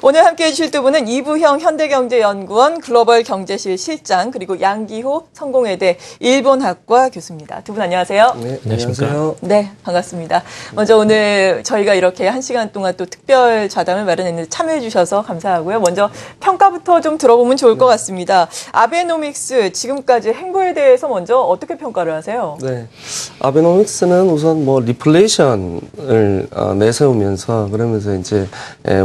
오늘 함께해 주실 두 분은 이부형 현대경제연구원 글로벌 경제실 실장 그리고 양기호 성공회대 일본학과 교수입니다. 두 분 안녕하세요. 네, 안녕하세요. 네, 반갑습니다. 먼저 오늘 저희가 이렇게 1시간 동안 또 특별 좌담을 마련했는데 참여해 주셔서 감사하고요. 먼저 평가부터 좀 들어보면 좋을 것 같습니다. 아베노믹스 지금까지 행보에 대해서 먼저 어떻게 평가를 하세요? 네, 아베노믹스는 우선 뭐 리플레이션을 내세우면서 그러면서 이제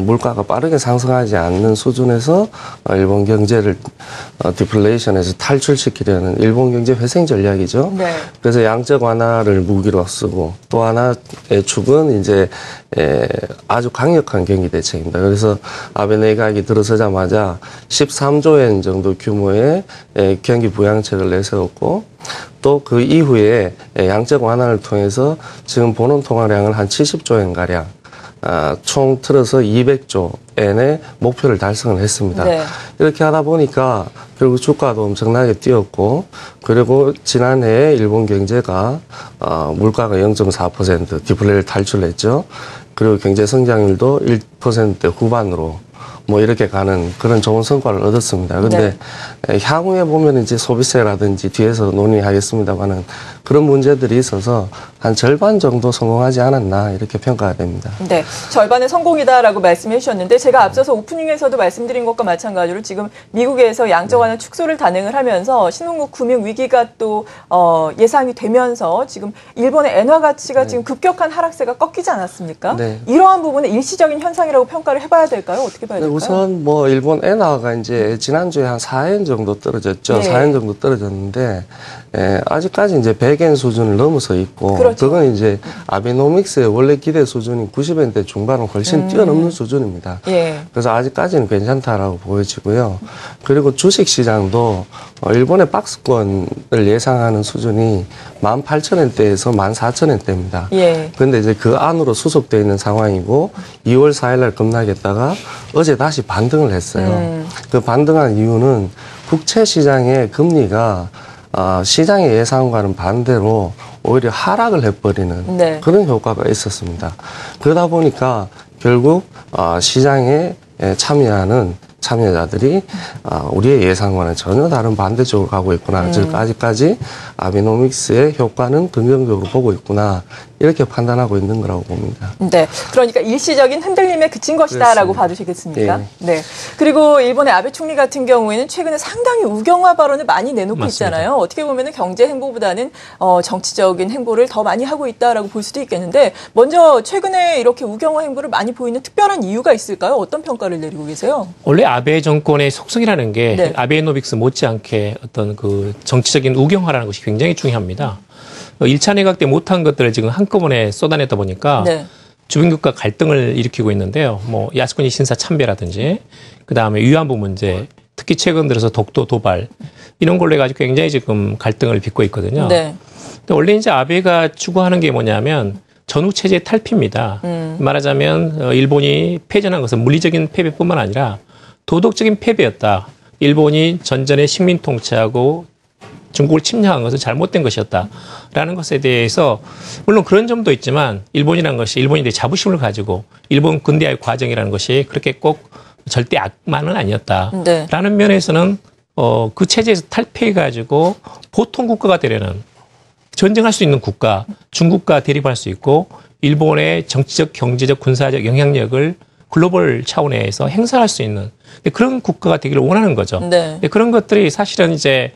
물가가 빠르게 상승하지 않는 수준에서 일본 경제를 디플레이션에서 탈출시키려는 일본 경제 회생 전략이죠. 네. 그래서 양적 완화를 무기로 쓰고 또 하나의 축은 이제 아주 강력한 경기 대책입니다. 그래서 아베 내각이 들어서자마자 13조 엔 정도 규모의 경기 부양책을 내세웠고 또 그 이후에 양적 완화를 통해서 지금 보는 통화량을 한 70조 엔 가량 총 틀어서 200조 엔의 목표를 달성을 했습니다. 네. 이렇게 하다 보니까 결국 주가도 엄청나게 뛰었고 그리고 지난해 일본 경제가 물가가 0.4% 디플레를 탈출했죠. 그리고 경제 성장률도 1%대 후반으로 뭐 이렇게 가는 그런 좋은 성과를 얻었습니다. 그런데 향후에 보면 이제 소비세라든지 뒤에서 논의하겠습니다만은 그런 문제들이 있어서 한 절반 정도 성공하지 않았나 이렇게 평가가 됩니다. 네, 절반의 성공이다라고 말씀해 주셨는데 제가 앞서서 오프닝에서도 말씀드린 것과 마찬가지로 지금 미국에서 양적 완화 축소를 단행을 하면서 신흥국 금융 위기가 또 예상이 되면서 지금 일본의 엔화 가치가 지금 급격한 하락세가 꺾이지 않았습니까? 네. 이러한 부분은 일시적인 현상이라고 평가를 해봐야 될까요? 어떻게 봐야 될까요? 우선 뭐 일본 엔화가 이제 지난주에 한 4엔 정도 떨어졌죠. 네. 4엔 정도 떨어졌는데 아직까지 이제 100엔 수준을 넘어서 있고 그렇죠. 그건 이제 아베노믹스의 원래 기대 수준인 90엔대 중반을 훨씬 뛰어넘는 수준입니다. 예. 그래서 아직까지는 괜찮다라고 보여지고요. 그리고 주식 시장도 일본의 박스권을 예상하는 수준이 18,000엔대에서 14,000엔대입니다. 예. 그런데 이제 그 안으로 수속되어 있는 상황이고 2월 4일날 급락했다가 어제 다시 반등을 했어요. 그 반등한 이유는 국채 시장의 금리가 시장의 예상과는 반대로 오히려 하락을 해버리는 그런 효과가 있었습니다. 그러다 보니까 결국 시장에 참여하는 참여자들이 우리의 예상과는 전혀 다른 반대쪽으로 가고 있구나. 즉 아직까지 아베노믹스의 효과는 긍정적으로 보고 있구나. 이렇게 판단하고 있는 거라고 봅니다. 네, 그러니까 일시적인 흔들림에 그친 것이다라고 봐주시겠습니까? 네. 네. 그리고 일본의 아베 총리 같은 경우에는 최근에 상당히 우경화 발언을 많이 내놓고 맞습니다. 있잖아요. 어떻게 보면 경제 행보보다는 정치적인 행보를 더 많이 하고 있다라고 볼 수도 있겠는데 먼저 최근에 이렇게 우경화 행보를 많이 보이는 특별한 이유가 있을까요? 어떤 평가를 내리고 계세요? 원래 아베 정권의 속성이라는 게 아베노믹스 못지않게 어떤 그 정치적인 우경화라는 것이 굉장히 중요합니다. 1차 내각 때 못한 것들을 지금 한꺼번에 쏟아내다 보니까 주변국가 갈등을 일으키고 있는데요. 뭐 야스쿠니 신사 참배라든지 그다음에 위안부 문제, 특히 최근 들어서 독도 도발 이런 걸로 해가지고 굉장히 지금 갈등을 빚고 있거든요. 근데 원래 이제 아베가 추구하는 게 뭐냐면 전후 체제 탈피입니다. 말하자면 일본이 패전한 것은 물리적인 패배뿐만 아니라 도덕적인 패배였다. 일본이 전전에 식민 통치하고 중국을 침략한 것은 잘못된 것이었다라는 것에 대해서 물론 그런 점도 있지만 일본이라는 것이 일본인들의 자부심을 가지고 일본 근대화의 과정이라는 것이 그렇게 꼭 절대 악만은 아니었다라는 면에서는 그 체제에서 탈피해가지고 보통 국가가 되려는 전쟁할 수 있는 국가, 중국과 대립할 수 있고 일본의 정치적, 경제적, 군사적 영향력을 글로벌 차원에서 행사할 수 있는 그런 국가가 되기를 원하는 거죠. 그런 것들이 사실은 이제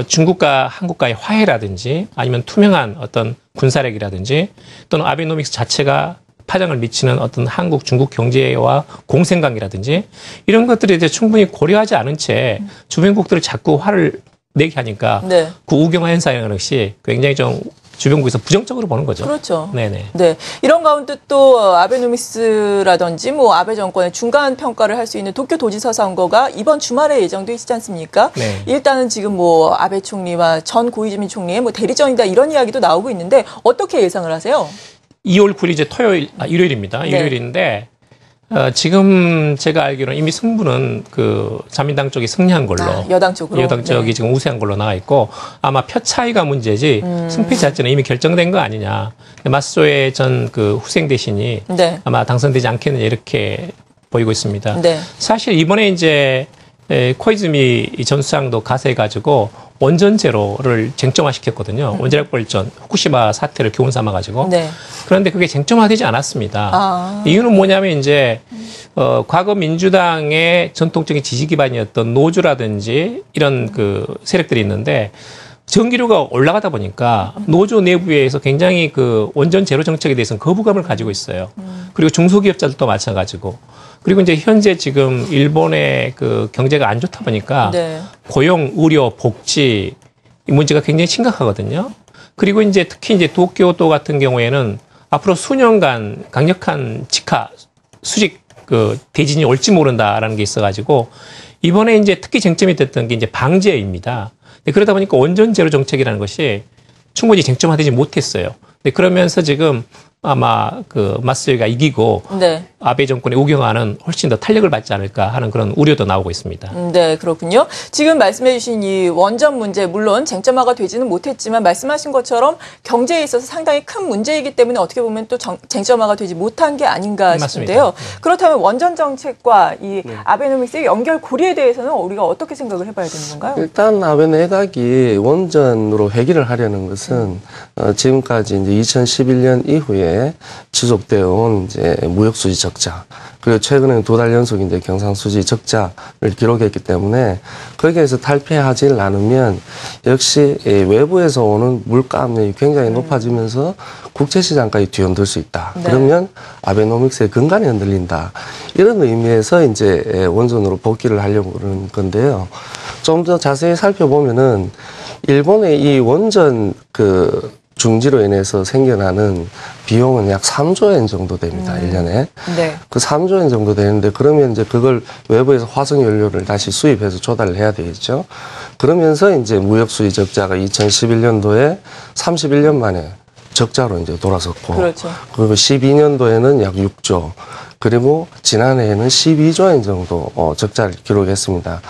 중국과 한국과의 화해라든지 아니면 투명한 어떤 군사력이라든지 또는 아베노믹스 자체가 파장을 미치는 어떤 한국, 중국 경제와 공생관계라든지 이런 것들에 대해 충분히 고려하지 않은 채 주변국들을 자꾸 화를 내게 하니까 그 우경화 현상이라는 것이 굉장히 좀 주변국에서 부정적으로 보는 거죠. 그렇죠. 네네. 네. 이런 가운데 또 아베노믹스라든지 뭐 아베 정권의 중간 평가를 할 수 있는 도쿄 도지사 선거가 이번 주말에 예정돼 있지 않습니까? 네. 일단은 지금 뭐 아베 총리와 전 고이즈미 총리의 뭐 대리전이다 이런 이야기도 나오고 있는데 어떻게 예상을 하세요? 2월 9일 이제 일요일입니다. 일요일인데 지금 제가 알기로는 이미 승부는 그 자민당 쪽이 승리한 걸로. 여당 쪽으로. 여당 쪽이 지금 우세한 걸로 나와 있고 아마 표 차이가 문제지 승패 자체는 이미 결정된 거 아니냐. 마스조의 전 그 후생 대신이 아마 당선되지 않겠느냐 이렇게 보이고 있습니다. 네. 사실 이번에 이제 코이즈미 전 수장도 가세해가지고 원전 제로를 쟁점화시켰거든요. 원자력 발전 후쿠시마 사태를 교훈 삼아가지고. 네. 그런데 그게 쟁점화되지 않았습니다. 이유는 뭐냐면 이제 과거 민주당의 전통적인 지지 기반이었던 노조라든지 이런 그 세력들이 있는데 전기료가 올라가다 보니까 노조 내부에서 굉장히 그 원전 제로 정책에 대해서는 거부감을 가지고 있어요. 그리고 중소기업자들도 마찬가지고. 그리고 이제 현재 지금 일본의 그 경제가 안 좋다 보니까 네. 고용, 의료, 복지 이 문제가 굉장히 심각하거든요. 그리고 이제 특히 이제 도쿄도 같은 경우에는 앞으로 수년간 강력한 직하 수직 그 대진이 올지 모른다라는 게 있어가지고 이번에 이제 특히 쟁점이 됐던 게 이제 방제입니다. 그러다 보니까 원전 제로 정책이라는 것이 충분히 쟁점화되지 못했어요. 그러면서 지금 아마 그 마스요가 이기고 네. 아베 정권의 우경화는 훨씬 더 탄력을 받지 않을까 하는 그런 우려도 나오고 있습니다. 네, 그렇군요. 지금 말씀해 주신 이 원전 문제 물론 쟁점화가 되지는 못했지만 말씀하신 것처럼 경제에 있어서 상당히 큰 문제이기 때문에 어떻게 보면 또 쟁점화가 되지 못한 게 아닌가 싶은데요. 맞습니다. 그렇다면 원전 정책과 이 아베노믹스의 연결고리에 대해서는 우리가 어떻게 생각을 해봐야 되는 건가요? 일단 아베 내각이 원전으로 회귀를 하려는 것은 지금까지 이제 2011년 이후에 지속되어 온 이제 무역수지 적자, 그리고 최근에는 2달 연속 이제 경상수지 적자를 기록했기 때문에 거기에서 탈피하지 않으면 역시 외부에서 오는 물가 압력이 굉장히 높아지면서 국제시장까지 뒤흔들 수 있다. 네. 그러면 아베노믹스의 근간이 흔들린다. 이런 의미에서 이제 원전으로 복귀를 하려고 그러는 건데요. 좀 더 자세히 살펴보면은 일본의 이 원전 그 중지로 인해서 생겨나는 비용은 약 3조 엔 정도 됩니다. 1년에. 네. 그 3조 엔 정도 되는데 그러면 이제 그걸 외부에서 화석 연료를 다시 수입해서 조달을 해야 되겠죠. 그러면서 이제 무역 수지 적자가 2011년도에 31년 만에 적자로 이제 돌아섰고. 그렇죠. 그리고 12년도에는 약 6조. 그리고 지난해에는 12조 엔 정도 적자를 기록했습니다.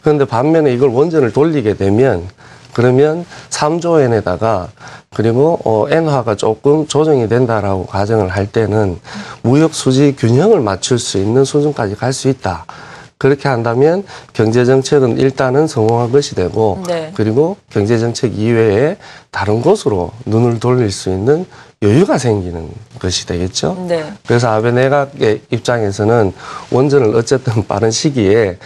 그런데 반면에 이걸 원전을 돌리게 되면 그러면 3조 엔에다가 그리고 엔화가 조금 조정이 된다라고 가정을 할 때는 무역 수지 균형을 맞출 수 있는 수준까지 갈 수 있다. 그렇게 한다면 경제정책은 일단은 성공한 것이 되고 네. 그리고 경제정책 이외에 다른 곳으로 눈을 돌릴 수 있는 여유가 생기는 것이 되겠죠. 네. 그래서 아베 내각의 입장에서는 원전을 어쨌든 빠른 시기에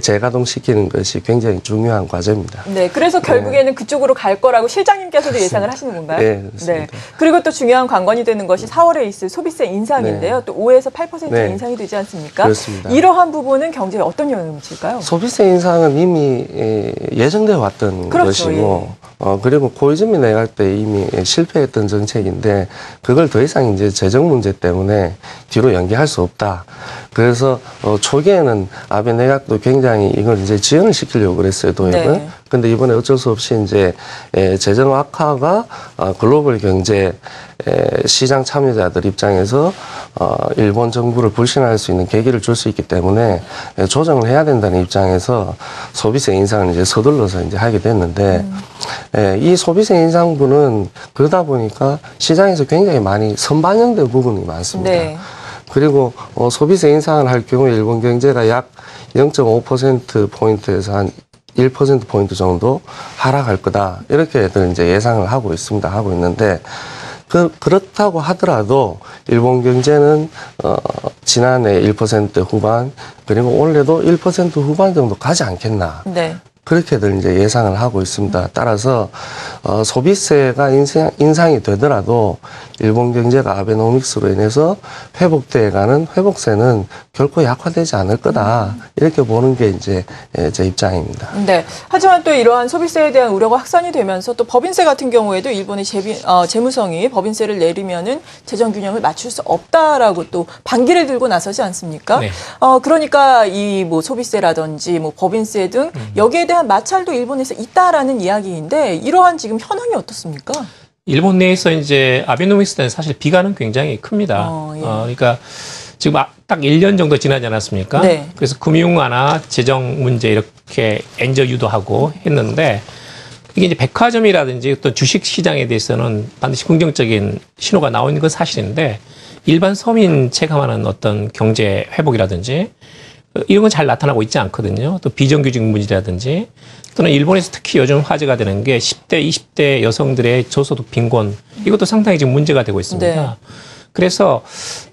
재가동시키는 것이 굉장히 중요한 과제입니다. 네, 그래서 결국에는 그쪽으로 갈 거라고 실장님께서도 예상을 하시는 건가요? 네, 그렇습니다. 그리고 또 중요한 관건이 되는 것이 4월에 있을 소비세 인상인데요. 네. 또 5에서 8% 네. 인상이 되지 않습니까? 그렇습니다. 이러한 부분은 경제에 어떤 영향을 미칠까요? 소비세 인상은 이미 예정되어 왔던 그렇죠, 것이고 그리고 고이즈미 내각 때 이미 실패했던 정책인데 그걸 더 이상 이제 재정 문제 때문에 뒤로 연기할 수 없다. 그래서 초기에는 아베 내각도 굉장히 이걸 이제 지연을 시키려고 그랬어요, 도입을. 네. 근데 이번에 어쩔 수 없이 이제 재정 악화가 글로벌 경제 시장 참여자들 입장에서 일본 정부를 불신할 수 있는 계기를 줄 수 있기 때문에 조정을 해야 된다는 입장에서 소비세 인상을 이제 서둘러서 이제 하게 됐는데 이 소비세 인상분은 그러다 보니까 시장에서 굉장히 많이 선반영된 부분이 많습니다. 네. 그리고 소비세 인상을 할 경우에 일본 경제가 약 0.5%포인트에서 한 1%포인트 정도 하락할 거다. 이렇게들 이제 예상을 하고 있습니다. 하고 있는데, 그렇다고 하더라도, 일본 경제는, 지난해 1% 후반, 그리고 올해도 1% 후반 정도 가지 않겠나. 네. 그렇게들 이제 예상을 하고 있습니다. 따라서 소비세가 인상이 되더라도 일본 경제가 아베노믹스로 인해서 회복돼가는 회복세는 결코 약화되지 않을 거다. 이렇게 보는 게 이제 제 입장입니다. 네. 하지만 또 이러한 소비세에 대한 우려가 확산이 되면서 또 법인세 같은 경우에도 일본의 재무성이 법인세를 내리면은 재정 균형을 맞출 수 없다라고 또 반기를 들고 나서지 않습니까? 네. 그러니까 이 뭐 소비세라든지 뭐 법인세 등 여기에 대한 마찰도 일본에서 있다라는 이야기인데 이러한 지금 현황이 어떻습니까? 일본 내에서 이제 아베노믹스는 사실 비관은 굉장히 큽니다. 예. 그러니까 지금 딱 1년 정도 지나지 않았습니까? 네. 그래서 금융 완화, 재정 문제 이렇게 엔저 유도하고 했는데 이게 이제 백화점이라든지 어떤 주식 시장에 대해서는 반드시 긍정적인 신호가 나오는 건 사실인데 일반 서민 체감하는 어떤 경제 회복이라든지 이런 건 잘 나타나고 있지 않거든요. 또 비정규직 문제라든지 또는 일본에서 특히 요즘 화제가 되는 게 10대, 20대 여성들의 저소득 빈곤 이것도 상당히 지금 문제가 되고 있습니다. 네. 그래서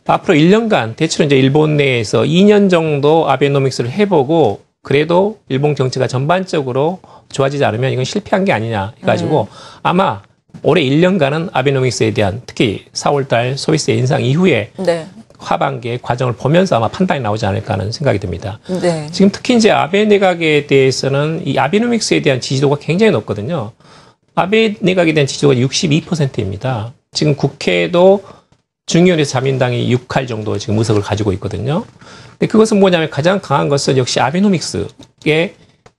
앞으로 1년간 대체로 이제 일본 내에서 2년 정도 아베노믹스를 해보고 그래도 일본 정치가 전반적으로 좋아지지 않으면 이건 실패한 게 아니냐 해가지고 아마 올해 1년간은 아베노믹스에 대한 특히 4월달 소비세 인상 이후에 네. 하반기의 과정을 보면서 아마 판단이 나오지 않을까 하는 생각이 듭니다. 네. 지금 특히 이제 아베 내각에 대해서는 이 아베노믹스에 대한 지지도가 굉장히 높거든요. 아베 내각에 대한 지지도가 62%입니다. 지금 국회도 중의원에서 자민당이 6할 정도 지금 의석을 가지고 있거든요. 근데 그것은 뭐냐면 가장 강한 것은 역시 아베노믹스에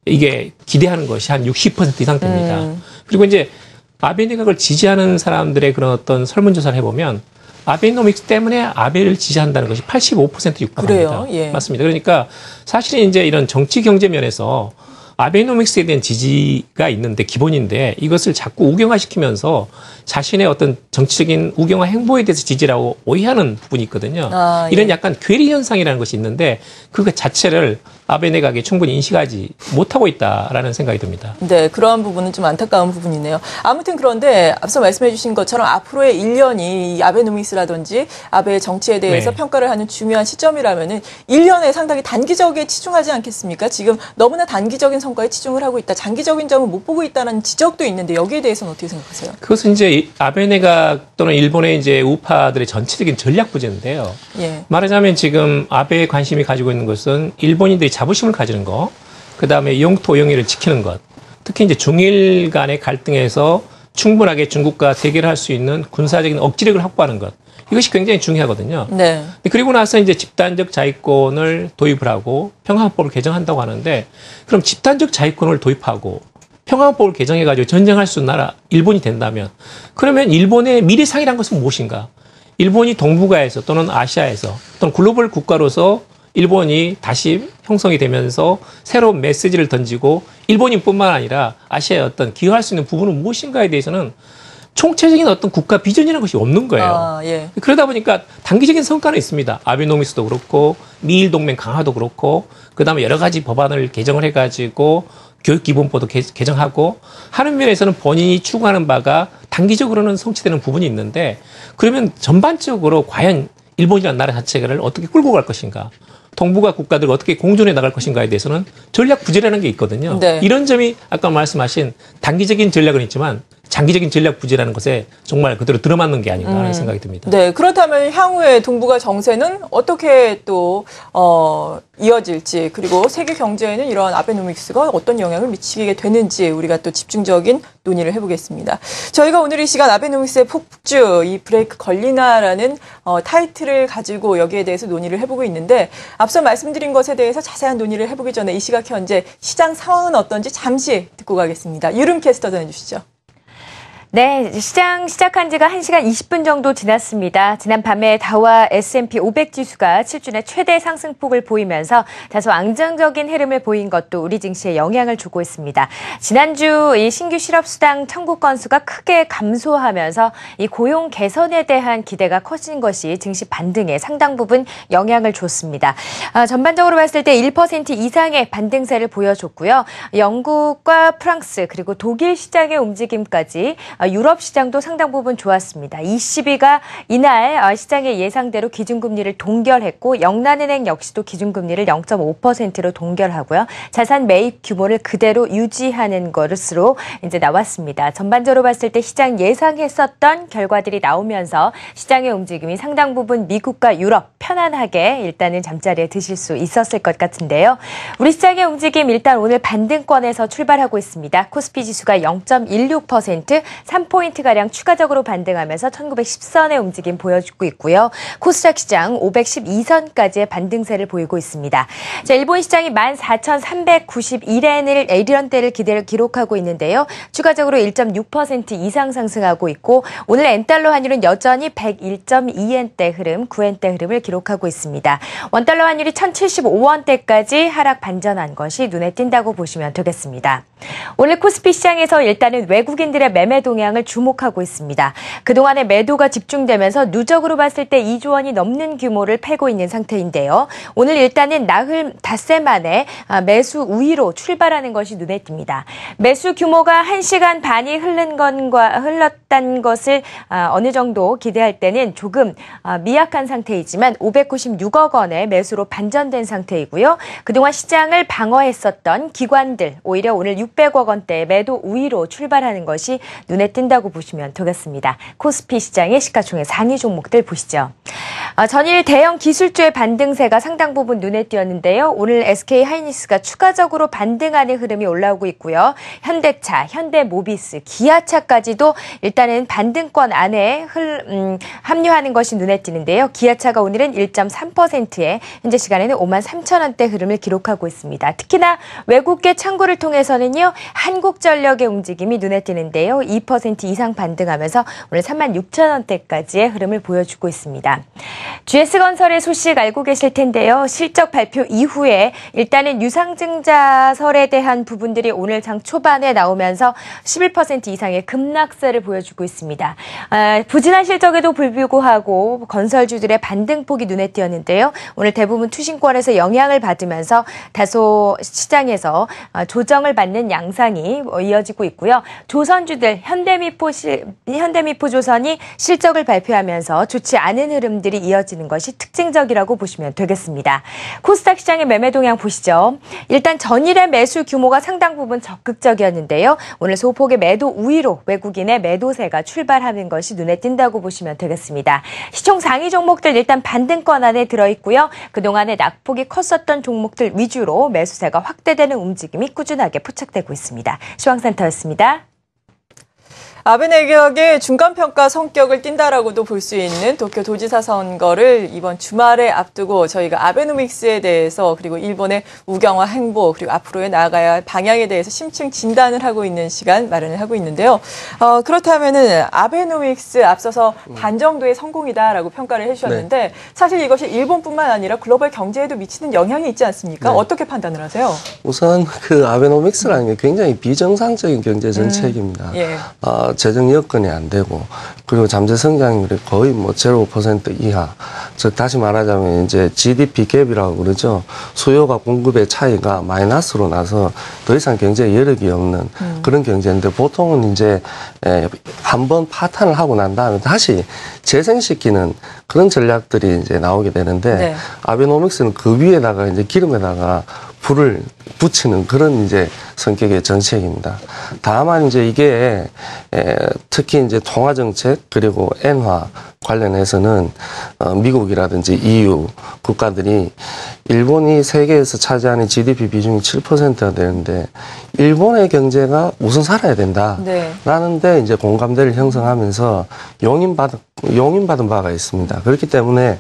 이게 기대하는 것이 한 60% 이상 됩니다. 그리고 이제 아베 내각을 지지하는 사람들의 그런 어떤 설문조사를 해보면 아베노믹스 때문에 아베를 지지한다는 것이 85% 육박합니다. 예. 맞습니다. 그러니까 사실은 이제 이런 정치 경제 면에서 아베노믹스에 대한 지지가 있는데 기본인데 이것을 자꾸 우경화시키면서 자신의 어떤 정치적인 우경화 행보에 대해서 지지라고 오해하는 부분이 있거든요. 아, 예. 이런 약간 괴리 현상이라는 것이 있는데 그거 자체를 아베 내각이 충분히 인식하지 못하고 있다라는 생각이 듭니다. 네, 그러한 부분은 좀 안타까운 부분이네요. 아무튼 그런데 앞서 말씀해 주신 것처럼 앞으로의 1년이 아베노믹스라든지 아베의 정치에 대해서 네. 평가를 하는 중요한 시점이라면은 1년에 상당히 단기적에 치중하지 않겠습니까? 지금 너무나 단기적인 성과에 치중을 하고 있다. 장기적인 점을 못 보고 있다는 지적도 있는데 여기에 대해서는 어떻게 생각하세요? 그것은 이제 아베 내각 또는 일본의 이제 우파들의 전체적인 전략 부재인데요. 예. 말하자면 지금 아베의 관심이 가지고 있는 것은 일본인들이 자부심을 가지는 거, 그 다음에 영토 영해를 지키는 것, 특히 이제 중일 간의 갈등에서 충분하게 중국과 대결할 수 있는 군사적인 억지력을 확보하는 것, 이것이 굉장히 중요하거든요. 네. 그리고 나서 이제 집단적 자위권을 도입을 하고 평화헌법을 개정한다고 하는데, 그럼 집단적 자위권을 도입하고 평화헌법을 개정해가지고 전쟁할 수 있는 나라 일본이 된다면, 그러면 일본의 미래상이란 것은 무엇인가? 일본이 동북아에서 또는 아시아에서 또는 글로벌 국가로서 일본이 다시 형성이 되면서 새로운 메시지를 던지고 일본인뿐만 아니라 아시아에 어떤 기여할 수 있는 부분은 무엇인가에 대해서는 총체적인 어떤 국가 비전이라는 것이 없는 거예요. 아, 예. 그러다 보니까 단기적인 성과는 있습니다. 아베노믹스도 그렇고 미일 동맹 강화도 그렇고 그다음에 여러 가지 법안을 개정을 해가지고 교육기본법도 개정하고 하는 면에서는 본인이 추구하는 바가 단기적으로는 성취되는 부분이 있는데 그러면 전반적으로 과연 일본이라는 나라 자체를 어떻게 끌고 갈 것인가? 동북아 국가들과 어떻게 공존해 나갈 것인가에 대해서는 전략 부재라는 게 있거든요. 네. 이런 점이 아까 말씀하신 단기적인 전략은 있지만 장기적인 전략 부재라는 것에 정말 그대로 들어맞는 게 아닌가 하는 생각이 듭니다. 네, 그렇다면 향후에 동북아 정세는 어떻게 또 이어질지 그리고 세계 경제에는 이러한 아베노믹스가 어떤 영향을 미치게 되는지 우리가 또 집중적인 논의를 해보겠습니다. 저희가 오늘 이 시간 아베노믹스의 폭주, 이 브레이크 걸리나라는 타이틀을 가지고 여기에 대해서 논의를 해보고 있는데 앞서 말씀드린 것에 대해서 자세한 논의를 해보기 전에 이 시각 현재 시장 상황은 어떤지 잠시 듣고 가겠습니다. 유름 캐스터 전해주시죠. 네, 시장 시작한 지가 1시간 20분 정도 지났습니다. 지난 밤에 다우와 S&P 500 지수가 7주내 최대 상승폭을 보이면서 다소 안정적인 흐름을 보인 것도 우리 증시에 영향을 주고 있습니다. 지난주 이 신규 실업수당 청구 건수가 크게 감소하면서 이 고용 개선에 대한 기대가 커진 것이 증시 반등에 상당 부분 영향을 줬습니다. 전반적으로 봤을 때 1% 이상의 반등세를 보여줬고요. 영국과 프랑스 그리고 독일 시장의 움직임까지 유럽 시장도 상당 부분 좋았습니다. ECB가 이날 시장의 예상대로 기준금리를 동결했고 영란은행 역시도 기준금리를 0.5%로 동결하고요. 자산 매입 규모를 그대로 유지하는 것으로 이제 나왔습니다. 전반적으로 봤을 때 시장 예상했었던 결과들이 나오면서 시장의 움직임이 상당 부분 미국과 유럽 편안하게 일단은 잠자리에 드실 수 있었을 것 같은데요. 우리 시장의 움직임 일단 오늘 반등권에서 출발하고 있습니다. 코스피 지수가 0.16%, 3포인트가량 추가적으로 반등하면서 1910선의 움직임 보여주고 있고요. 코스닥 시장 512선까지의 반등세를 보이고 있습니다. 자, 일본 시장이 14,391엔을 이런대를 기록하고 있는데요. 추가적으로 1.6% 이상 상승하고 있고 오늘 엔달러 환율은 여전히 101.2엔대 흐름, 9엔대 흐름을 기록하고 있습니다. 원달러 환율이 1,075원대까지 하락 반전한 것이 눈에 띈다고 보시면 되겠습니다. 오늘 코스피 시장에서 일단은 외국인들의 매매 동향을 주목하고 있습니다. 그동안의 매도가 집중되면서 누적으로 봤을 때 2조 원이 넘는 규모를 팔고 있는 상태인데요. 오늘 일단은 나흘 닷새 만에 매수 우위로 출발하는 것이 눈에 띕니다. 매수 규모가 1시간 반이 흘렀다는 것을 어느 정도 기대할 때는 조금 미약한 상태이지만 596억 원의 매수로 반전된 상태이고요. 그동안 시장을 방어했었던 기관들 오히려 오늘 600억 원대의 매도 우위로 출발하는 것이 눈에 띈다고 보시면 되겠습니다. 코스피 시장의 시가총액 상위 종목들 보시죠. 전일 대형 기술주의 반등세가 상당 부분 눈에 띄었는데요. 오늘 SK하이닉스가 추가적으로 반등하는 흐름이 올라오고 있고요. 현대차, 현대모비스, 기아차까지도 일단은 반등권 안에 합류하는 것이 눈에 띄는데요. 기아차가 오늘은 1.3%의 현재 시간에는 53,000원대 흐름을 기록하고 있습니다. 특히나 외국계 창구를 통해서는요. 한국전력의 움직임이 눈에 띄는데요. 2% 이상 반등하면서 오늘 36,000원대까지의 흐름을 보여주고 있습니다. GS건설의 소식 알고 계실 텐데요. 실적 발표 이후에 일단은 유상증자설에 대한 부분들이 오늘 장 초반에 나오면서 11% 이상의 급락세를 보여주고 있습니다. 부진한 실적에도 불구하고 건설주들의 반등폭이 눈에 띄었는데요. 오늘 대부분 투신권에서 영향을 받으면서 다소 시장에서 조정을 받는 양상이 이어지고 있고요. 조선주들 현대미포조선이 실적을 발표하면서 좋지 않은 흐름들이 이어지는 것이 특징적이라고 보시면 되겠습니다. 코스닥 시장의 매매 동향 보시죠. 일단 전일의 매수 규모가 상당 부분 적극적이었는데요. 오늘 소폭의 매도 우위로 외국인의 매도세가 출발하는 것이 눈에 띈다고 보시면 되겠습니다. 시총 상위 종목들 일단 반등권 안에 들어있고요. 그동안에 낙폭이 컸었던 종목들 위주로 매수세가 확대되는 움직임이 꾸준하게 포착되고 있습니다. 시황센터였습니다. 아베 내각의 중간평가 성격을 띈다라고도 볼 수 있는 도쿄 도지사 선거를 이번 주말에 앞두고 저희가 아베노믹스에 대해서 그리고 일본의 우경화 행보 그리고 앞으로의 나아가야 할 방향에 대해서 심층 진단을 하고 있는 시간 마련을 하고 있는데요. 그렇다면은 아베노믹스 앞서서 반 정도의 성공이다라고 평가를 해주셨는데 네. 사실 이것이 일본뿐만 아니라 글로벌 경제에도 미치는 영향이 있지 않습니까? 네. 어떻게 판단을 하세요? 우선 그 아베노믹스라는 게 굉장히 비정상적인 경제 정책입니다. 예. 재정 여건이 안 되고 그리고 잠재 성장률이 거의 뭐 0% 이하. 즉 다시 말하자면 이제 GDP 갭이라고 그러죠. 수요가 공급의 차이가 마이너스로 나서 더 이상 경제에 여력이 없는 그런 경제인데 보통은 이제 한번 파탄을 하고 난 다음에 다시 재생시키는 그런 전략들이 이제 나오게 되는데 네. 아베노믹스는 그 위에다가 이제 기름에다가 불을 붙이는 그런 이제 성격의 정책입니다. 다만 이제 이게 특히 이제 통화 정책 그리고 엔화 관련해서는 미국이라든지 EU 국가들이 일본이 세계에서 차지하는 GDP 비중이 7%가 되는데 일본의 경제가 우선 살아야 된다라는 데 이제 공감대를 형성하면서 용인받은 바가 있습니다. 그렇기 때문에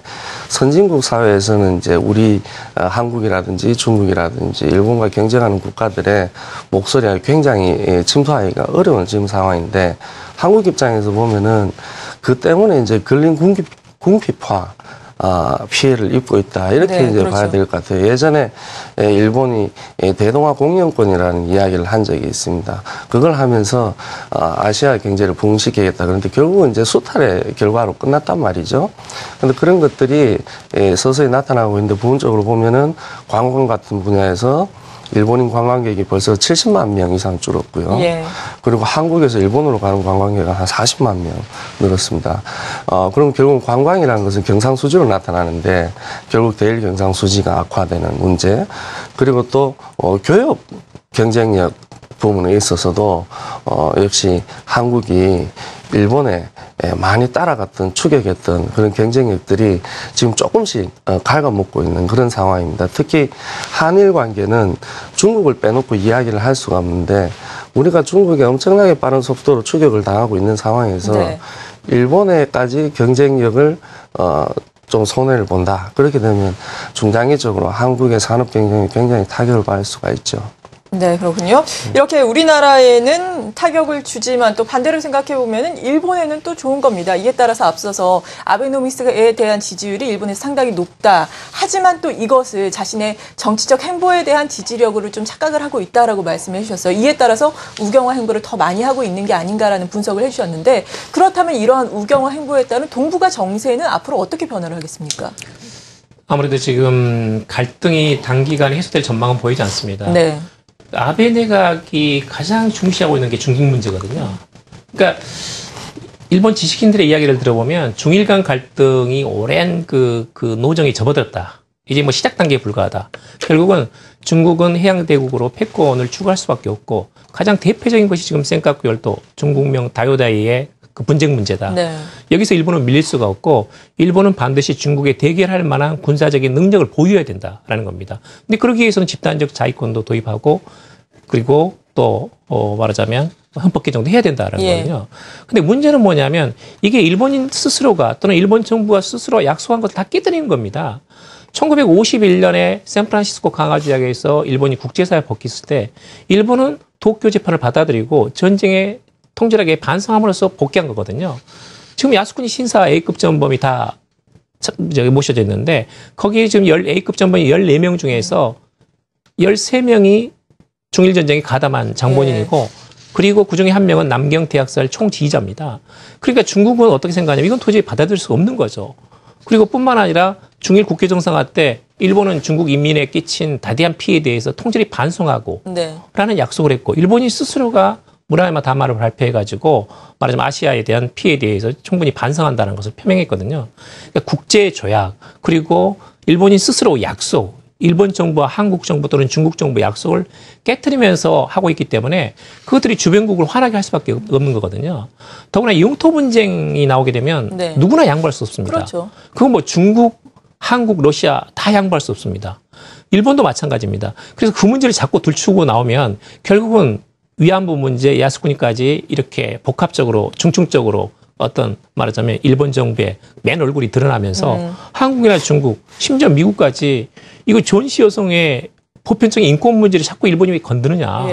선진국 사회에서는 이제 우리 한국이라든지 중국이라든지 일본과 경쟁하는 국가들의 목소리가 굉장히 침투하기가 어려운 지금 상황인데 한국 입장에서 보면은 그 때문에 이제 걸린 궁핍화 피해를 입고 있다. 이렇게 네, 이제 그렇죠. 봐야 될 것 같아요. 예전에 일본이 대동아 공영권이라는 이야기를 한 적이 있습니다. 그걸 하면서 아시아 경제를 부흥시키겠다. 그런데 결국은 이제 수탈의 결과로 끝났단 말이죠. 그런데 그런 것들이 서서히 나타나고 있는데 부분적으로 보면은 관광 같은 분야에서 일본인 관광객이 벌써 70만 명 이상 줄었고요. 예. 그리고 한국에서 일본으로 가는 관광객은 한 40만 명 늘었습니다. 그럼 결국 관광이라는 것은 경상수지로 나타나는데 결국 대일 경상수지가 악화되는 문제. 그리고 또 교육 경쟁력 부분에 있어서도 역시 한국이 일본에 많이 따라갔던 추격했던 그런 경쟁력들이 지금 조금씩 갉아먹고 있는 그런 상황입니다. 특히 한일 관계는 중국을 빼놓고 이야기를 할 수가 없는데 우리가 중국에 엄청나게 빠른 속도로 추격을 당하고 있는 상황에서 네. 일본에까지 경쟁력을 좀 손해를 본다. 그렇게 되면 중장기적으로 한국의 산업 경쟁이 굉장히 타격을 받을 수가 있죠. 네, 그렇군요. 이렇게 우리나라에는 타격을 주지만 또 반대로 생각해 보면은 일본에는 또 좋은 겁니다. 이에 따라서 앞서서 아베노믹스에 대한 지지율이 일본에서 상당히 높다. 하지만 또 이것을 자신의 정치적 행보에 대한 지지력으로 좀 착각을 하고 있다라고 말씀해 주셨어요. 이에 따라서 우경화 행보를 더 많이 하고 있는 게 아닌가라는 분석을 해 주셨는데 그렇다면 이러한 우경화 행보에 따른 동북아 정세는 앞으로 어떻게 변화를 하겠습니까? 아무래도 지금 갈등이 단기간에 해소될 전망은 보이지 않습니다. 네. 아베 내각이 가장 중시하고 있는 게 중국 문제거든요. 그러니까 일본 지식인들의 이야기를 들어보면 중일 간 갈등이 오랜 그 노정이 접어들었다. 이제 뭐 시작 단계에 불과하다. 결국은 중국은 해양대국으로 패권을 추구할 수밖에 없고 가장 대표적인 것이 지금 센카쿠 열도 중국명 다요다이의 그 분쟁 문제다. 네. 여기서 일본은 밀릴 수가 없고 일본은 반드시 중국에 대결할 만한 군사적인 능력을 보유해야 된다라는 겁니다. 근데 그러기 위해서는 집단적 자위권도 도입하고 그리고 또 말하자면 헌법 개정도 해야 된다라는 거거든요. 근데 문제는 뭐냐면 이게 일본인 스스로가 또는 일본 정부가 스스로 약속한 것을 다 깨뜨리는 겁니다. 1951년에 샌프란시스코 강화지역에서 일본이 국제사회에 복귀했을 때 일본은 도쿄 재판을 받아들이고 전쟁에 통절하게 반성함으로써 복귀한 거거든요. 지금 야스쿠니 신사 A급 전범이 다 모셔져 있는데 거기에 지금 A급 전범이 14명 중에서 13명이 중일전쟁에 가담한 장본인이고 그리고 그중에 한 명은 남경 대학살 총지휘자입니다. 그러니까 중국은 어떻게 생각하냐면 이건 도저히 받아들일 수 없는 거죠. 그리고 뿐만 아니라 중일 국회 정상화 때 일본은 중국 인민에 끼친 다대한 피해에 대해서 통절히 반성하고 라는 약속을 했고 일본이 스스로가 무라야마 다마를 발표해가지고 말하자면 아시아에 대한 피해에 대해서 충분히 반성한다는 것을 표명했거든요. 그러니까 국제 조약 그리고 일본인 스스로 약속, 일본 정부와 한국 정부 또는 중국 정부 약속을 깨트리면서 하고 있기 때문에 그것들이 주변국을 화나게 할 수밖에 없는 거거든요. 더구나 영토 분쟁이 나오게 되면 누구나 양보할 수 없습니다. 그렇죠. 그건 뭐 중국, 한국, 러시아 다 양보할 수 없습니다. 일본도 마찬가지입니다. 그래서 그 문제를 자꾸 들추고 나오면 결국은 위안부 문제, 야스쿠니까지 이렇게 복합적으로 중증적으로 어떤 말하자면 일본 정부의 맨 얼굴이 드러나면서 한국이나 중국, 심지어 미국까지 이거 존시 여성의 보편적인 인권 문제를 자꾸 일본이 왜 건드느냐.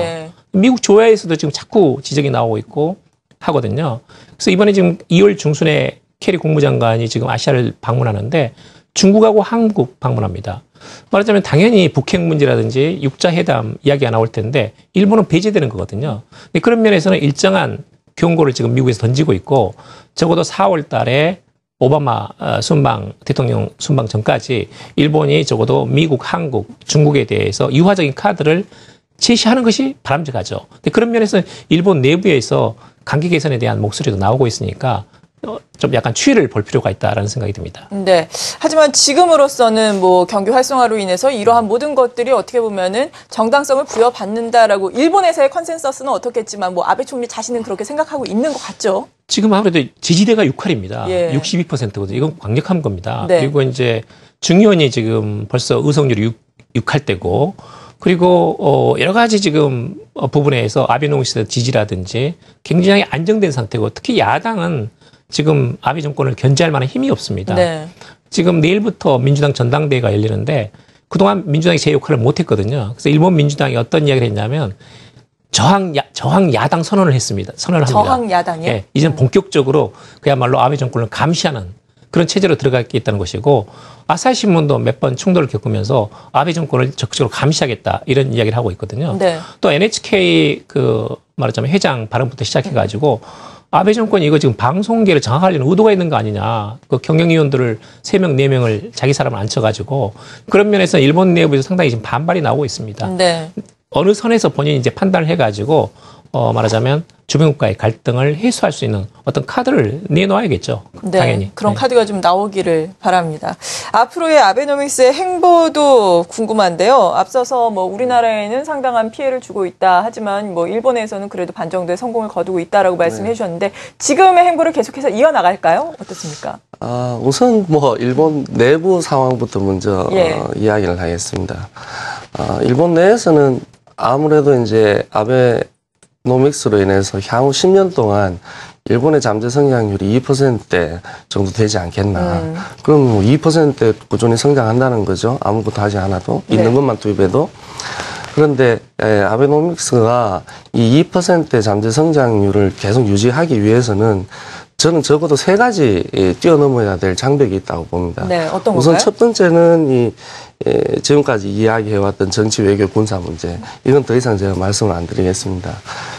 미국 조야에서도 지금 자꾸 지적이 나오고 있고 하거든요. 그래서 이번에 지금 2월 중순에 캐리 국무장관이 지금 아시아를 방문하는데 중국하고 한국 방문합니다. 말하자면 당연히 북핵 문제라든지 육자회담 이야기가 나올 텐데 일본은 배제되는 거거든요. 근데 그런 면에서는 일정한 경고를 지금 미국에서 던지고 있고 적어도 4월 달에 오바마 대통령 순방 전까지 일본이 적어도 미국, 한국, 중국에 대해서 유화적인 카드를 제시하는 것이 바람직하죠. 근데 그런 면에서는 일본 내부에서 관계 개선에 대한 목소리도 나오고 있으니까 좀 약간 추이를 볼 필요가 있다라는 생각이 듭니다. 네. 하지만 지금으로서는 뭐 경기 활성화로 인해서 이러한 모든 것들이 어떻게 보면은 정당성을 부여받는다라고 일본에서의 컨센서스는 어떻겠지만 뭐 아베 총리 자신은 그렇게 생각하고 있는 것 같죠. 지금 아무래도 지지대가 6할입니다. 62%거든요. 이건 강력한 겁니다. 그리고 이제 중의원이 지금 벌써 의석률이 6할대고 그리고 여러 가지 지금 부분에서 아베노믹스 지지라든지 굉장히 안정된 상태고 특히 야당은 지금 아베 정권을 견제할 만한 힘이 없습니다. 지금 내일부터 민주당 전당대회가 열리는데 그동안 민주당이 제 역할을 못했거든요. 그래서 일본 민주당이 어떤 이야기를 했냐면 저항 야당 선언을 했습니다. 선언을 합니다. 저항 야당이요? 예, 이제는 본격적으로 그야말로 아베 정권을 감시하는 그런 체제로 들어가겠다는 것이고 아사히 신문도 몇 번 충돌을 겪으면서 아베 정권을 적극적으로 감시하겠다 이런 이야기를 하고 있거든요. 또 NHK 말하자면 회장 발언부터 시작해가지고 아베 정권이 이거 지금 방송계를 장악하려는 의도가 있는 거 아니냐. 그 경영위원들을 3명, 4명을 자기 사람을 앉혀가지고 그런 면에서 일본 내부에서 상당히 지금 반발이 나오고 있습니다. 어느 선에서 본인이 이제 판단을 해가지고 말하자면 주변국과의 갈등을 해소할 수 있는 어떤 카드를 내놓아야겠죠. 당연히. 그런 카드가 좀 나오기를 바랍니다. 앞으로의 아베노믹스의 행보도 궁금한데요. 앞서서 뭐 우리나라에는 상당한 피해를 주고 있다. 하지만 뭐 일본에서는 그래도 반정도의 성공을 거두고 있다라고 말씀해 주셨는데 지금의 행보를 계속해서 이어나갈까요? 어떻습니까? 우선 뭐 일본 내부 상황부터 먼저 이야기를 하겠습니다. 일본 내에서는 아무래도 이제 아베노믹스로 인해서 향후 10년 동안 일본의 잠재 성장률이 2%대 정도 되지 않겠나. 그럼 뭐 2%대 꾸준히 성장한다는 거죠. 아무것도 하지 않아도. 있는 것만 투입해도. 그런데 아베노믹스가 이 2%의 잠재 성장률을 계속 유지하기 위해서는 저는 적어도 3가지 뛰어넘어야 될 장벽이 있다고 봅니다. 네, 어떤 우선 건가요? 첫 번째는 지금까지 이야기해왔던 정치, 외교, 군사 문제. 이건 더 이상 제가 말씀을 안 드리겠습니다.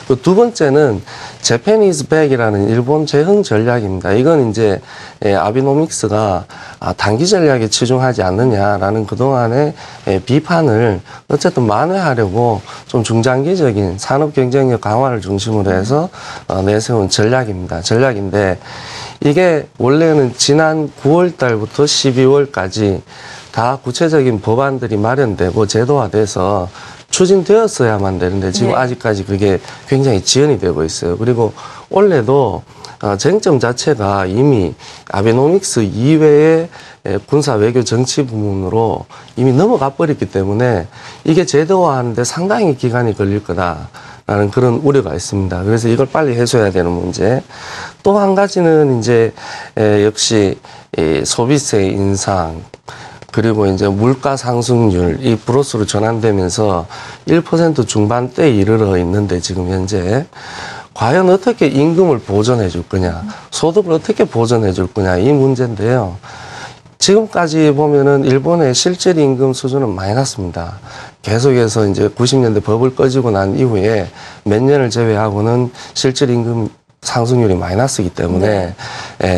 그 두 번째는 Japanese back이라는 일본 재흥 전략입니다. 이건 이제 아베노믹스가 단기 전략에 치중하지 않느냐라는 그동안의 비판을 어쨌든 만회하려고 좀 중장기적인 산업 경쟁력 강화를 중심으로 해서 내세운 전략인데 이게 원래는 지난 9월 달부터 12월까지 다 구체적인 법안들이 마련되고 제도화돼서 추진되었어야만 되는데 지금 네. 아직까지 그게 굉장히 지연이 되고 있어요. 그리고 올해도 쟁점 자체가 이미 아베노믹스 이외의 군사 외교 정치 부문으로 이미 넘어가 버렸기 때문에 이게 제도화하는데 상당히 기간이 걸릴 거다라는 그런 우려가 있습니다. 그래서 이걸 빨리 해소해야 되는 문제. 또 한 가지는 이제 역시 소비세 인상 그리고 이제 물가 상승률 이 플러스로 전환되면서 1% 중반대에 이르러 있는데 지금 현재 과연 어떻게 임금을 보전해 줄 거냐, 소득을 어떻게 보전해 줄 거냐 이 문제인데요. 지금까지 보면은 일본의 실질 임금 수준은 많이 낮습니다. 계속해서 이제 90년대 버블 꺼지고 난 이후에 몇 년을 제외하고는 실질 임금 상승률이 마이너스이기 때문에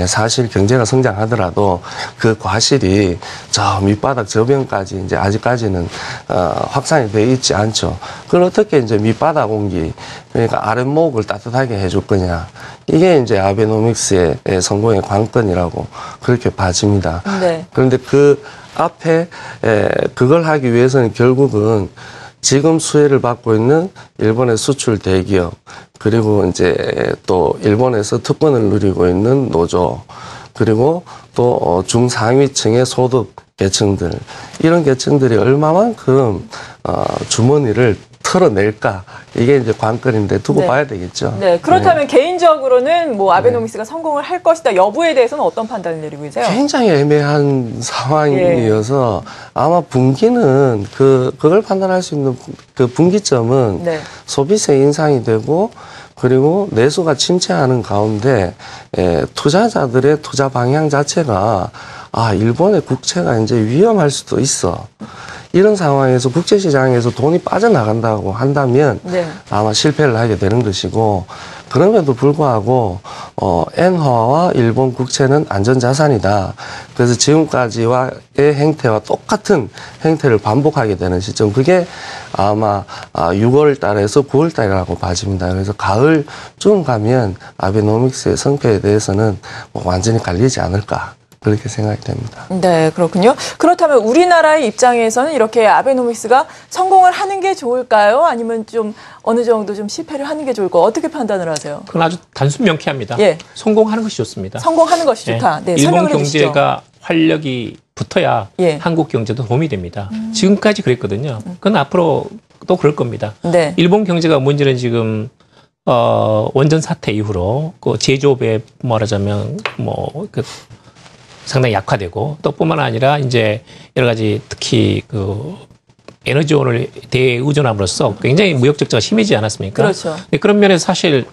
사실 경제가 성장하더라도 그 과실이 저 밑바닥 저변까지 이제 아직까지는 확산이 되어 있지 않죠. 그걸 어떻게 이제 밑바닥 온기 그러니까 아랫목을 따뜻하게 해줄 거냐 이게 이제 아베노믹스의 성공의 관건이라고 그렇게 봐집니다. 네. 그런데 그 앞에 그걸 하기 위해서는 결국은 지금 수혜를 받고 있는 일본의 수출 대기업 그리고 이제 또 일본에서 특권을 누리고 있는 노조 그리고 또 중상위층의 소득 계층들 이런 계층들이 얼마만큼 주머니를 털어낼까 이게 이제 관건인데 두고 네. 봐야 되겠죠. 네, 그렇다면 개인적으로는 뭐 아베노믹스가 성공을 할 것이다 여부에 대해서는 어떤 판단을 내리고 계세요? 굉장히 애매한 상황이어서 아마 분기는 그걸 판단할 수 있는 그 분기점은 네. 소비세 인상이 되고 그리고 내수가 침체하는 가운데 투자자들의 투자 방향 자체가 일본의 국채가 이제 위험할 수도 있어. 이런 상황에서 국제시장에서 돈이 빠져나간다고 한다면 네. 아마 실패를 하게 되는 것이고 그럼에도 불구하고 엔화와 일본 국채는 안전자산이다. 그래서 지금까지와의 행태와 똑같은 행태를 반복하게 되는 시점 그게 아마 6월 달에서 9월 달이라고 봐집니다. 그래서 가을쯤 가면 아베노믹스의 성패에 대해서는 완전히 갈리지 않을까. 그렇게 생각이 됩니다. 네, 그렇군요. 그렇다면 우리나라의 입장에서는 이렇게 아베노믹스가 성공을 하는 게 좋을까요? 아니면 좀 어느 정도 좀 실패를 하는 게 좋을까? 어떻게 판단을 하세요? 그건 아주 단순 명쾌합니다. 예. 성공하는 것이 좋습니다. 성공하는 것이 좋다. 네, 일본 설명을 해주시죠. 경제가 활력이 붙어야 예. 한국 경제도 도움이 됩니다. 지금까지 그랬거든요. 그건 앞으로 또 그럴 겁니다. 네. 일본 경제가 문제는 지금 원전 사태 이후로 그 제조업에 말하자면 상당히 약화되고 또 뿐만 아니라 이제 여러 가지 특히 그 에너지원을 대의존함으로써 굉장히 무역 적자가 심해지지 않았습니까? 그렇죠. 그런 면에서 사실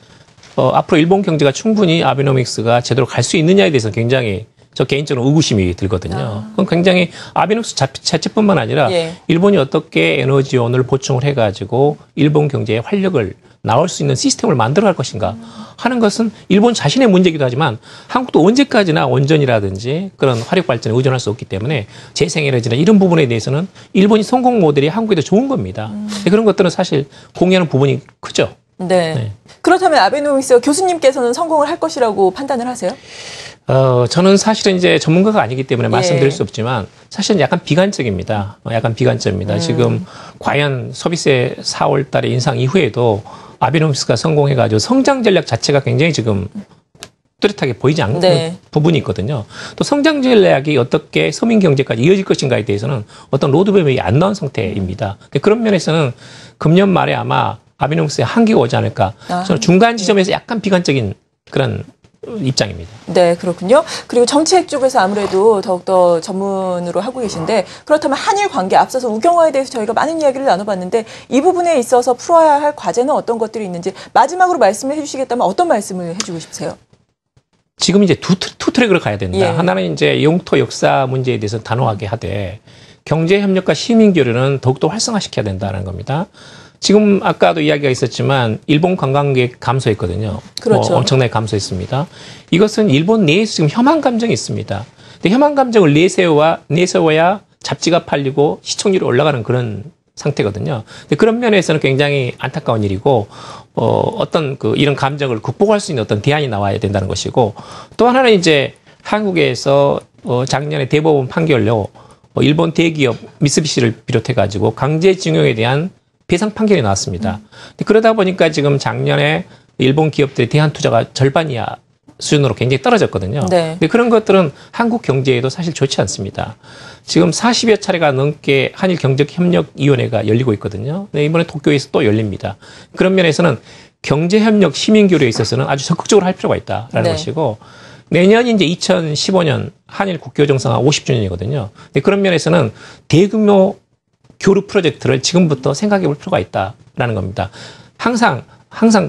앞으로 일본 경제가 충분히 아베노믹스가 제대로 갈 수 있느냐에 대해서 굉장히 저 개인적으로 의구심이 들거든요. 그건 굉장히 아베노믹스 자체뿐만 아니라 예. 일본이 어떻게 에너지원을 보충을 해가지고 일본 경제에 활력을 나올 수 있는 시스템을 만들어갈 것인가 하는 것은 일본 자신의 문제이기도 하지만 한국도 언제까지나 원전이라든지 그런 화력 발전에 의존할 수 없기 때문에 재생에너지나 이런 부분에 대해서는 일본이 성공 모델이 한국에 더 좋은 겁니다. 그런 것들은 사실 공유하는 부분이 크죠. 네. 네. 그렇다면 아베노믹스 교수님께서는 성공을 할 것이라고 판단을 하세요? 저는 사실은 이제 전문가가 아니기 때문에 말씀드릴 수 없지만 사실은 약간 비관적입니다. 약간 비관적입니다. 지금 과연 소비세 4월 달에 인상 이후에도 아베노믹스가 성공해가지고 성장 전략 자체가 굉장히 지금 뚜렷하게 보이지 않는 부분이 있거든요. 또 성장 전략이 어떻게 서민 경제까지 이어질 것인가에 대해서는 어떤 로드맵이 안 나온 상태입니다. 그런 면에서는 금년 말에 아마 아베노믹스의 한계가 오지 않을까. 저는 중간 지점에서 약간 비관적인 그런 입장입니다. 네, 그렇군요. 그리고 정책 쪽에서 아무래도 더욱더 전문으로 하고 계신데 그렇다면 한일 관계 앞서서 우경화에 대해서 저희가 많은 이야기를 나눠봤는데 이 부분에 있어서 풀어야 할 과제는 어떤 것들이 있는지 마지막으로 말씀을 해주시겠다면 어떤 말씀을 해주고 싶으세요? 지금 이제 투 트랙으로 가야 된다. 예. 하나는 이제 영토 역사 문제에 대해서 단호하게 하되 경제협력과 시민교류는 더욱더 활성화시켜야 된다는 겁니다. 지금 아까도 이야기가 있었지만 일본 관광객 감소했거든요. 그렇죠. 엄청나게 감소했습니다. 이것은 일본 내에서 지금 혐한 감정이 있습니다. 근데 혐한 감정을 내세워야 잡지가 팔리고 시청률이 올라가는 그런 상태거든요. 근데 그런 면에서는 굉장히 안타까운 일이고 어떤 이런 감정을 극복할 수 있는 어떤 대안이 나와야 된다는 것이고 또 하나는 이제 한국에서 작년에 대법원 판결로 일본 대기업 미쓰비시를 비롯해 가지고 강제징용에 대한 배상 판결이 나왔습니다. 그러다 보니까 지금 작년에 일본 기업들의 대한 투자가 절반 이하 수준으로 굉장히 떨어졌거든요. 네. 근데 그런 것들은 한국 경제에도 사실 좋지 않습니다. 지금 40여 차례가 넘게 한일 경제협력위원회가 열리고 있거든요. 네, 이번에 도쿄에서 또 열립니다. 그런 면에서는 경제협력 시민교류에 있어서는 아주 적극적으로 할 필요가 있다라는 네. 것이고 내년이 이제 2015년 한일 국교 정상화 50주년이거든요. 근데 그런 면에서는 대규모 교류 프로젝트를 지금부터 생각해 볼 필요가 있다라는 겁니다. 항상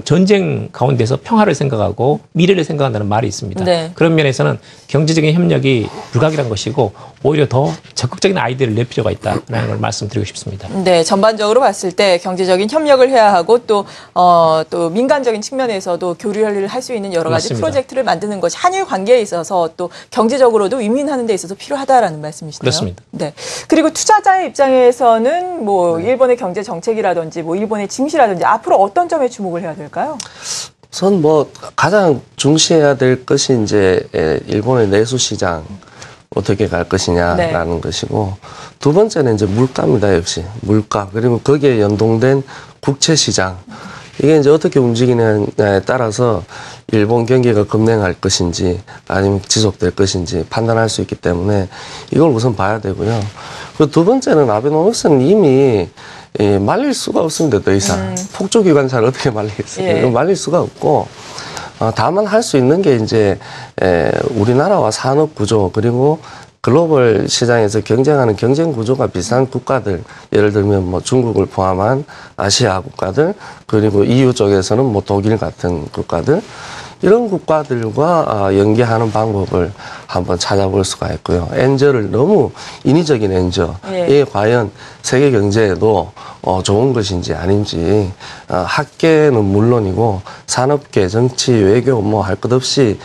전쟁 가운데서 평화를 생각하고 미래를 생각한다는 말이 있습니다. 네. 그런 면에서는 경제적인 협력이 불가결한 것이고 오히려 더 적극적인 아이디어를 낼 필요가 있다라는 걸 말씀드리고 싶습니다. 네, 전반적으로 봤을 때 경제적인 협력을 해야 하고 또 민간적인 측면에서도 교류를 할 수 있는 여러 가지 맞습니다. 프로젝트를 만드는 것이 한일 관계에 있어서 또 경제적으로도 윈윈하는 데 있어서 필요하다라는 말씀이시네요. 그렇습니다. 네. 그리고 투자자의 입장에서는 뭐 일본의 경제 정책이라든지 뭐 일본의 증시라든지 앞으로 어떤 점에 주목을 해야 될까요? 우선 가장 중시해야 될 것이 이제 일본의 내수 시장 어떻게 갈 것이냐라는 것이고 두 번째는 이제 물가입니다. 역시 물가 그리고 거기에 연동된 국채 시장 이게 이제 어떻게 움직이느냐에 따라서 일본 경기가 급냉할 것인지 아니면 지속될 것인지 판단할 수 있기 때문에 이걸 우선 봐야 되고요. 그 두 번째는 아베노믹스는 이미 말릴 수가 없습니다. 더 이상 폭주기관차를 어떻게 말리겠어요? 예. 말릴 수가 없고 다만 할 수 있는 게 이제 우리나라와 산업 구조 그리고 글로벌 시장에서 경쟁하는 경쟁 구조가 비슷한 국가들 예를 들면 뭐 중국을 포함한 아시아 국가들 그리고 EU 쪽에서는 뭐 독일 같은 국가들 이런 국가들과 연계하는 방법을 한번 찾아볼 수가 있고요. 엔저를 너무 인위적인 엔저에 과연 세계 경제에도 좋은 것인지 아닌지 학계는 물론이고 산업계, 정치, 외교 뭐 할 것 없이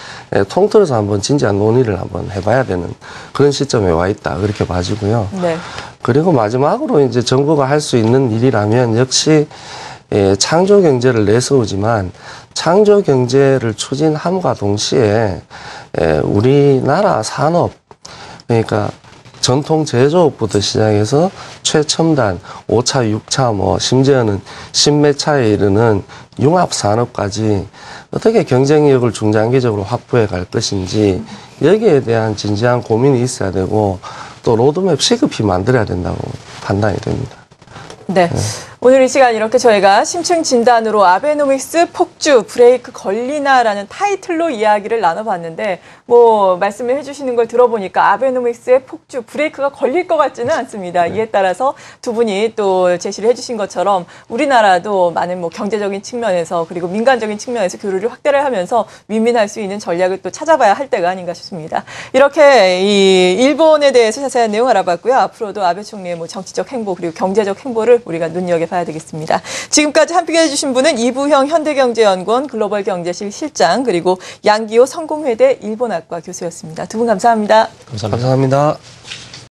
통틀어서 한번 진지한 논의를 한번 해봐야 되는 그런 시점에 와 있다 그렇게 봐지고요. 네. 그리고 마지막으로 이제 정부가 할 수 있는 일이라면 역시 창조 경제를 내세우지만 창조 경제를 추진함과 동시에 우리나라 산업 그러니까 전통 제조업부터 시작해서 최첨단 5차, 6차 뭐 심지어는 신매차에 이르는 융합 산업까지 어떻게 경쟁력을 중장기적으로 확보해 갈 것인지 여기에 대한 진지한 고민이 있어야 되고 또 로드맵 시급히 만들어야 된다고 판단이 됩니다. 네. 오늘 이 시간 이렇게 저희가 심층 진단으로 아베노믹스 폭주 브레이크 걸리나라는 타이틀로 이야기를 나눠봤는데 뭐 말씀을 해주시는 걸 들어보니까 아베노믹스의 폭주 브레이크가 걸릴 것 같지는 않습니다. 이에 따라서 두 분이 또 제시를 해주신 것처럼 우리나라도 많은 뭐 경제적인 측면에서 그리고 민간적인 측면에서 교류를 확대를 하면서 윈윈할 수 있는 전략을 또 찾아봐야 할 때가 아닌가 싶습니다. 이렇게 이 일본에 대해서 자세한 내용 알아봤고요. 앞으로도 아베 총리의 뭐 정치적 행보 그리고 경제적 행보를 우리가 눈여겨봐야 되겠습니다. 지금까지 함께 해주신 분은 이부형 현대경제연구원 글로벌경제실 실장 그리고 양기호 성공회대 일본학과 교수였습니다. 두 분 감사합니다. 감사합니다. 감사합니다.